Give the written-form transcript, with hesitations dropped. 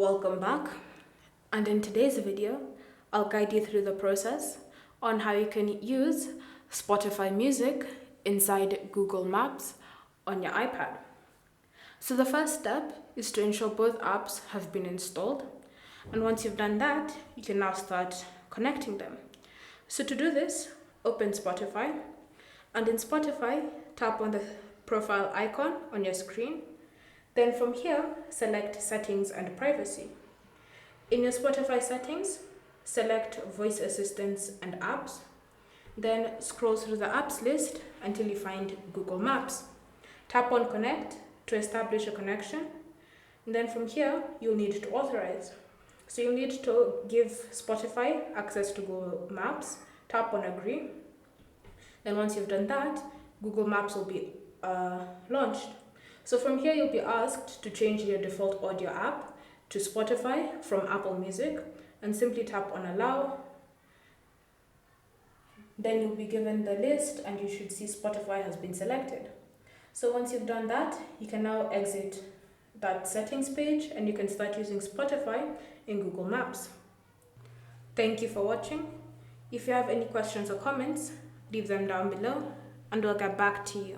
Welcome back, and in today's video I'll guide you through the process on how you can use Spotify Music inside Google Maps on your iPad. So the first step is to ensure both apps have been installed, and once you've done that you can now start connecting them. So to do this, open Spotify, and in Spotify tap on the profile icon on your screen. Then from here, select Settings and Privacy. In your Spotify settings, select Voice Assistants and Apps. Then scroll through the apps list until you find Google Maps. Tap on Connect to establish a connection. And then from here, you'll need to authorize. So you'll need to give Spotify access to Google Maps. Tap on Agree. Then once you've done that, Google Maps will be launched. So from here, you'll be asked to change your default audio app to Spotify from Apple Music, and simply tap on Allow. Then you'll be given the list and you should see Spotify has been selected. So once you've done that, you can now exit that settings page and you can start using Spotify in Google Maps. Thank you for watching. If you have any questions or comments, leave them down below and we'll get back to you.